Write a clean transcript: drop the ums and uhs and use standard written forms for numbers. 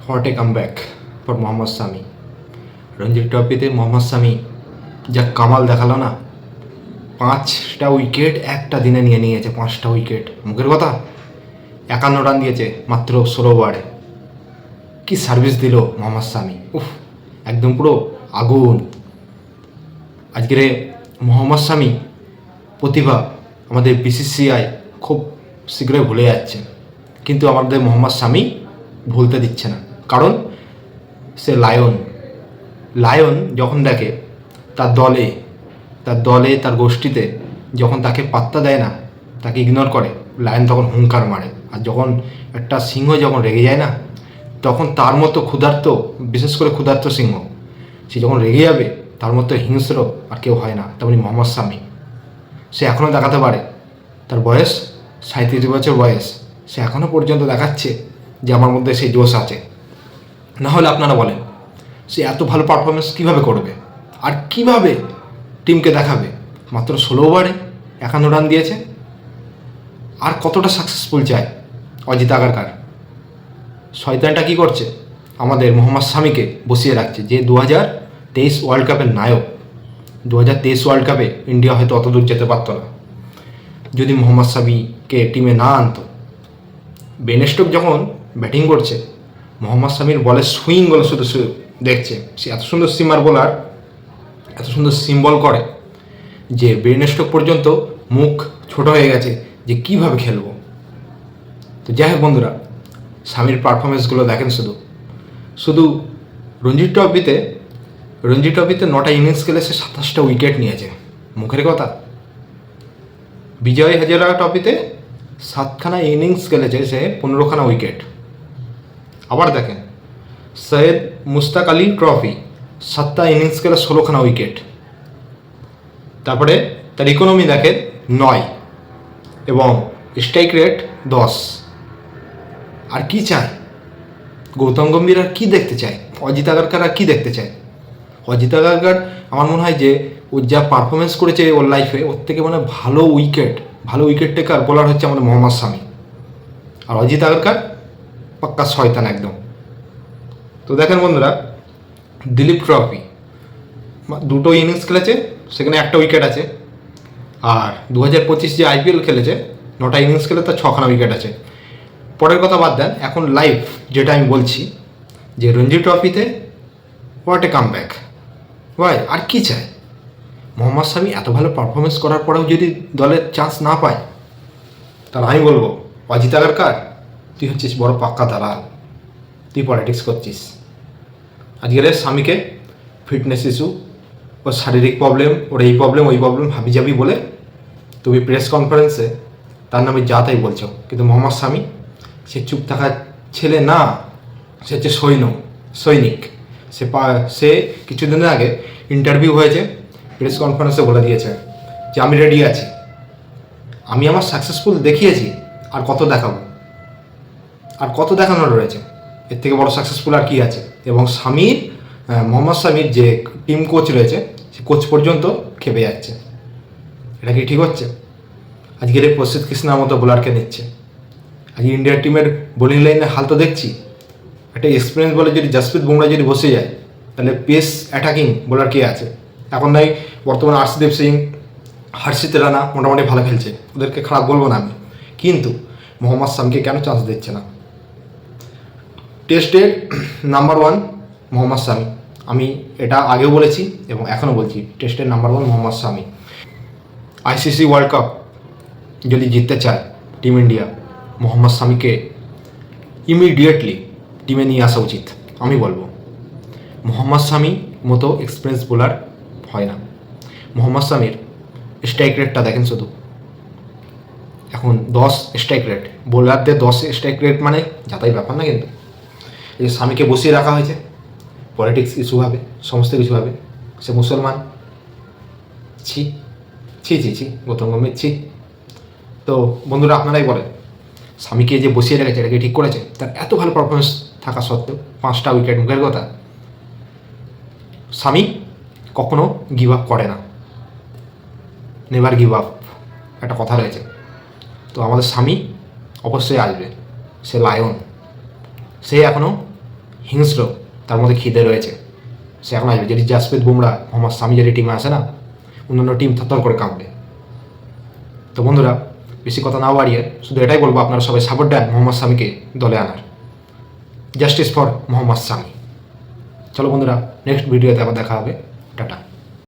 What a comeback for Mohammad Shami. Ranji ট্রফিতে মোহাম্মদ শামি যা কামাল দেখালো না, 5টা উইকেট একটা দিনে নিয়ে নিয়েছে। 5টা উইকেট মুখের কথা, 51 রান দিয়েছে মাত্র 16 ওভারে। কি সার্ভিস দিল মোহাম্মদ শামি, উফ, একদম পুরো আগুন। আজকের মোহাম্মদ শামি প্রতিভা আমাদের বিসিসিআই খুব শীঘ্রই ভুলে যাচ্ছে, কিন্তু আমাদের মোহাম্মদ শামি ভুলতে দিচ্ছে না। কারণ সে লায়ন যখন দেখে তার দলে তার গোষ্ঠীতে যখন তাকে পাত্তা দেয় না, তাকে ইগনোর করে, লায়ন তখন হুঙ্কার মারে। আর যখন একটা সিংহ যখন রেগে যায় না, তখন তার মতো ক্ষুধার্ত, বিশেষ করে ক্ষুধার্ত সিংহ, সে যখন রেগে যাবে তার মতো হিংস্র আর কেউ হয় না। তেমনি মোহাম্মদ শামি, সে এখনও দেখাতে পারে, তার বয়স 37 বছর বয়স, সে এখনও পর্যন্ত দেখাচ্ছে যে আমার মধ্যে সেই জোশ আছে। না হলে আপনারা বলেন সে এত ভালো পারফরমেন্স কীভাবে করবে আর কিভাবে টিমকে দেখাবে? মাত্র 16 ওভারে 51 রান দিয়েছে। আর কতটা সাকসেসফুল চায় অজিত আগারকার? শয়তানটা কী করছে? আমাদের মোহাম্মদ শামিকে বসিয়ে রাখছে, যে 2023 ওয়ার্ল্ড কাপের নায়ক। 2023 ওয়ার্ল্ড কাপে ইন্ডিয়া হয়তো অত দূর যেতে পারতো না যদি মোহাম্মদ শামিকে টিমে না আনতো। বেন স্টোকস যখন ব্যাটিং করছে, মোহাম্মদ শামির বলের সুইংগুলো শুধু দেখছে। সে এত সুন্দর সিমার বোলার, এত সুন্দর সিম বল করে যে বেন স্টোকস পর্যন্ত মুখ ছোট হয়ে গেছে যে কীভাবে খেলবো। তো যাই হোক বন্ধুরা, শামির পারফরমেন্সগুলো দেখেন শুধু রঞ্জি ট্রফিতে 9টা ইনিংস খেলে সে 27টা উইকেট নিয়েছে। মুখের কথা, বিজয় হাজারা ট্রফিতে 7খানা ইনিংস খেলেছে সে, 15খানা উইকেট। আবার দেখেন সৈয়দ মুস্তাক আলী ট্রফি, 7টা ইনিংস খেলে 16খানা উইকেট। তারপরে তার ইকোনমি দেখেন 9 এবং স্ট্রাইক রেট 10। আর কি চায় গৌতম গম্ভীর? আর কী দেখতে চায় অজিত আগারকার? আর কী দেখতে চায় অজিত আগারকার? আমার মনে হয় যে ও যা পারফরমেন্স করেছে ওর লাইফে, ওর থেকে মানে ভালো উইকেট টেকার বোলার হচ্ছে আমাদের মোহাম্মদ শামি। আর অজিত আগারকার পাক্কা শয়তান একদম। তো দেখেন বন্ধুরা, দিলীপ ট্রফি 2টো ইনিংস খেলেছে, সেখানে 1টা উইকেট আছে। আর 2025 যে IPL খেলেছে, 9টা ইনিংস খেলে তার 6খানা উইকেট আছে। পরের কথা বাদ দেন, এখন লাইভ যেটা আমি বলছি, যে রঞ্জি ট্রফিতে হোয়াট এ কাম ব্যাক ভাই। আর কি চায় মোহাম্মদ শামি? এত ভালো পারফরমেন্স করার পরেও যদি দলের চান্স না পায়, তাহলে আমি বলবো অজিত আগারকার, তুই হচ্ছিস বড় পাক্কা দালাল, তুই পলিটিক্স করছিস। আজকের শামিকে ফিটনেস ইস্যু, ওর শারীরিক প্রবলেম, ওর এই প্রবলেম ওই প্রবলেম হাবিজাবি বলে তুমি প্রেস কনফারেন্সে তার নামে যা তাই বলছো। কিন্তু মোহাম্মদ শামি সে চুপ থাকার ছেলে না, সে হচ্ছে সৈনিক। সে কিছুদিনের আগে ইন্টারভিউ হয়েছে, প্রেস কনফারেন্সে বলে দিয়েছে যে আমি রেডি আছি, আমি আমার সাকসেসফুল দেখিয়েছি, আর কত দেখাবো, আর কত দেখানোর রয়েছে? এর থেকে বড় সাকসেসফুল আর কি আছে? এবং মোহাম্মদ শামির যে টিম কোচ রয়েছে, সে কোচ পর্যন্ত খেপে যাচ্ছে। এটা কি ঠিক হচ্ছে? আজকের এই প্রসিদ্ধ কৃষ্ণার মতো বোলারকে নিচ্ছে। আজকে ইন্ডিয়ার টিমের বোলিং লাইনে হাল তো দেখছি, একটা এক্সপিরিয়েন্স বলে যদি জসপ্রীত বুমরা যদি বসে যায়, তাহলে পেস অ্যাটাকিং বোলার কে আছে? এখন নাই বর্তমানে আর্শদীপ সিং, হর্ষিত রানা মোটামুটি ভালো খেলছে, ওদেরকে খারাপ বলবো না আমি, কিন্তু মোহাম্মদ শামিকে কেন চান্স দিচ্ছে না? টেস্টের নাম্বার 1 মোহাম্মদ শামি, আমি এটা আগেও বলেছি এবং এখনও বলছি, টেস্টের নাম্বার 1 মোহাম্মদ শামি। ICC ওয়ার্ল্ড কাপ যদি জিততে চায় টিম ইন্ডিয়া, মোহাম্মদ শামিকে ইমিডিয়েটলি টিমে নিয়ে আসা উচিত। আমি বলবো মোহাম্মদ শামি মতো এক্সপিরিয়েন্স বোলার হয় না। মোহাম্মদ শামির স্ট্রাইক রেটটা দেখেন এখন 10 স্ট্রাইক রেট, বোলারদের 10 স্ট্রাইক রেট মানে যাতাই ব্যাপার না। কিন্তু এই শামিকে বসিয়ে রাখা হয়েছে, পলিটিক্স ইস্যু হবে, সমস্ত কিছু হবে। সে মুসলমান, ছি গৌতম গম্ভীর ছি। তো বন্ধুরা, আপনারাই বলেন, শামিকে যে বসিয়ে রেখেছে এটাকে ঠিক করেছে? তার এত ভালো পারফরমেন্স থাকা সত্ত্বেও 5টা উইকেট, মুখের কথা। শামি কখনো গিভ আপ করে না, নেভার গিভ আপ, একটা কথা রয়েছে। তো আমাদের শামি অবশ্যই আসবে, সে লায়ন, সে এখনও হিংস্র, তার মধ্যে খিদে রয়েছে, সে এখন আসবে। যদি জাসপ্রীত বুমরা, মোহাম্মদ শামি যদি টিমে আসে না, অন্যান্য টিম থরথর করে কাঁপবে। তো বন্ধুরা, বেশি কথা না বাড়িয়ে শুধু এটাই বলবো, আপনারা সবাই সাপোর্ট দেন মোহাম্মদ শামিকে দলে আনার। জাস্টিস ফর মোহাম্মদ শামি। চলো বন্ধুরা, নেক্সট ভিডিওতে আবার দেখা হবে। টাটা।